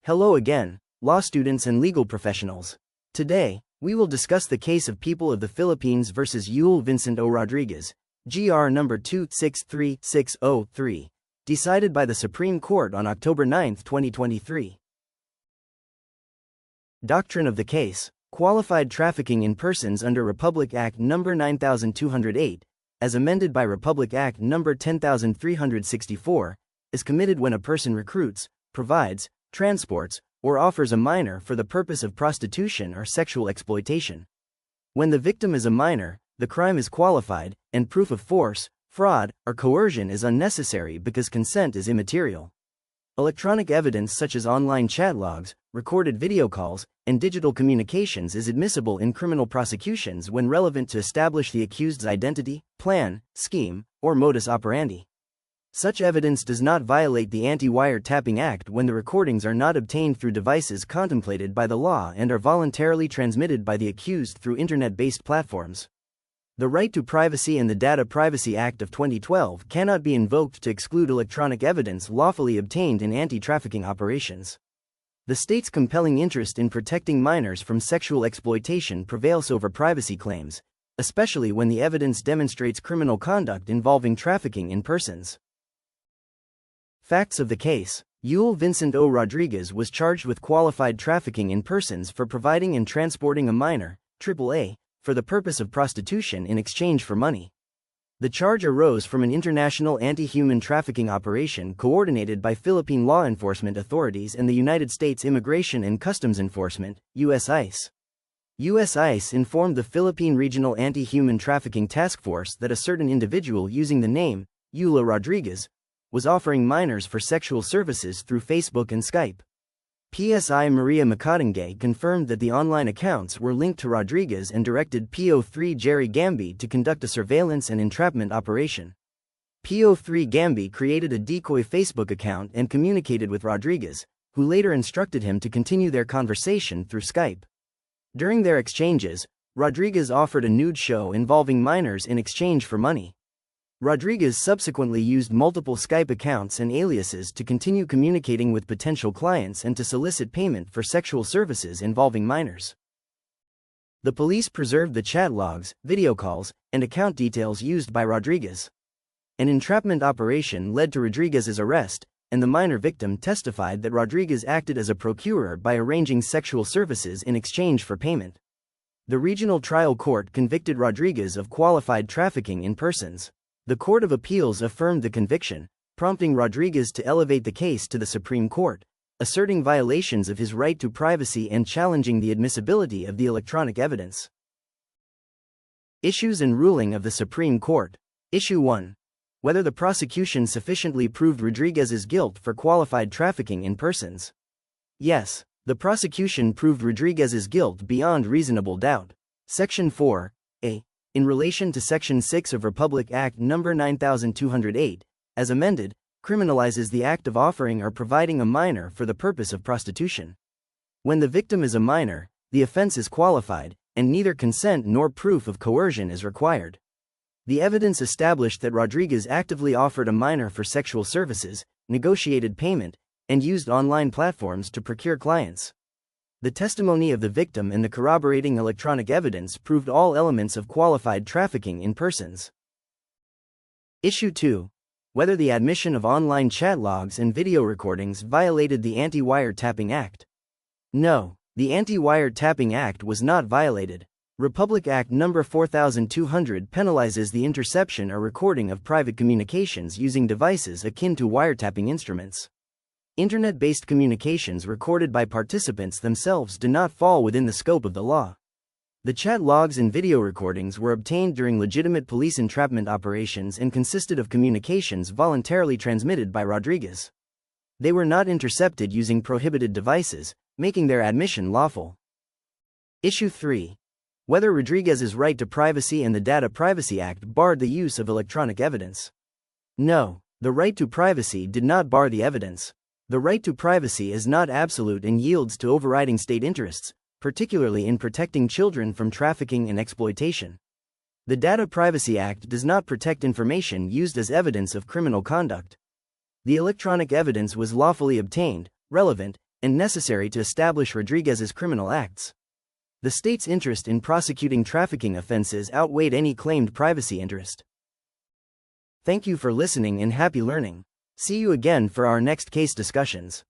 Hello again, law students and legal professionals. Today, we will discuss the case of People of the Philippines versus Yul Vincent O. Rodriguez, GR number 263603, decided by the Supreme Court on October 9, 2023. Doctrine of the case: qualified trafficking in persons under Republic Act No. 9208, as amended by Republic Act No. 10364, is committed when a person recruits, provides, transports, or offers a minor for the purpose of prostitution or sexual exploitation. When the victim is a minor, the crime is qualified, and proof of force, fraud, or coercion is unnecessary because consent is immaterial. Electronic evidence such as online chat logs, recorded video calls, and digital communications is admissible in criminal prosecutions when relevant to establish the accused's identity, plan, scheme, or modus operandi. Such evidence does not violate the Anti-Wiretapping Act when the recordings are not obtained through devices contemplated by the law and are voluntarily transmitted by the accused through internet-based platforms. The right to privacy and the Data Privacy Act of 2012 cannot be invoked to exclude electronic evidence lawfully obtained in anti-trafficking operations. The state's compelling interest in protecting minors from sexual exploitation prevails over privacy claims, especially when the evidence demonstrates criminal conduct involving trafficking in persons. Facts of the case: Yul Vincent O. Rodriguez was charged with qualified trafficking in persons for providing and transporting a minor, AAA, for the purpose of prostitution in exchange for money. The charge arose from an international anti-human trafficking operation coordinated by Philippine law enforcement authorities and the United States Immigration and Customs Enforcement, US ICE. US ICE informed the Philippine Regional Anti-Human Trafficking Task Force that a certain individual using the name, Yul Rodriguez, was offering minors for sexual services through Facebook and Skype. PSI Maria Macadangay confirmed that the online accounts were linked to Rodriguez and directed PO3 Jerry Gamby to conduct a surveillance and entrapment operation. PO3 Gamby created a decoy Facebook account and communicated with Rodriguez, who later instructed him to continue their conversation through Skype. During their exchanges, Rodriguez offered a nude show involving minors in exchange for money. Rodriguez subsequently used multiple Skype accounts and aliases to continue communicating with potential clients and to solicit payment for sexual services involving minors. The police preserved the chat logs, video calls, and account details used by Rodriguez. An entrapment operation led to Rodriguez's arrest, and the minor victim testified that Rodriguez acted as a procurer by arranging sexual services in exchange for payment. The regional trial court convicted Rodriguez of qualified trafficking in persons. The Court of Appeals affirmed the conviction, prompting Rodriguez to elevate the case to the Supreme Court, asserting violations of his right to privacy and challenging the admissibility of the electronic evidence. Issues and ruling of the Supreme Court. Issue 1. Whether the prosecution sufficiently proved Rodriguez's guilt for qualified trafficking in persons. Yes, the prosecution proved Rodriguez's guilt beyond reasonable doubt. Section 4(a). In relation to Section 6 of Republic Act No. 9208, as amended, criminalizes the act of offering or providing a minor for the purpose of prostitution. When the victim is a minor, the offense is qualified, and neither consent nor proof of coercion is required. The evidence established that Rodriguez actively offered a minor for sexual services, negotiated payment, and used online platforms to procure clients. The testimony of the victim and the corroborating electronic evidence proved all elements of qualified trafficking in persons. Issue 2. Whether the admission of online chat logs and video recordings violated the Anti-Wiretapping Act. No, the Anti-Wiretapping Act was not violated. Republic Act No. 4200 penalizes the interception or recording of private communications using devices akin to wiretapping instruments. Internet-based communications recorded by participants themselves do not fall within the scope of the law. The chat logs and video recordings were obtained during legitimate police entrapment operations and consisted of communications voluntarily transmitted by Rodriguez. They were not intercepted using prohibited devices, making their admission lawful. Issue 3. Whether Rodriguez's right to privacy and the Data Privacy Act barred the use of electronic evidence. No, the right to privacy did not bar the evidence. The right to privacy is not absolute and yields to overriding state interests, particularly in protecting children from trafficking and exploitation. The Data Privacy Act does not protect information used as evidence of criminal conduct. The electronic evidence was lawfully obtained, relevant, and necessary to establish Rodriguez's criminal acts. The state's interest in prosecuting trafficking offenses outweighed any claimed privacy interest. Thank you for listening and happy learning. See you again for our next case discussions.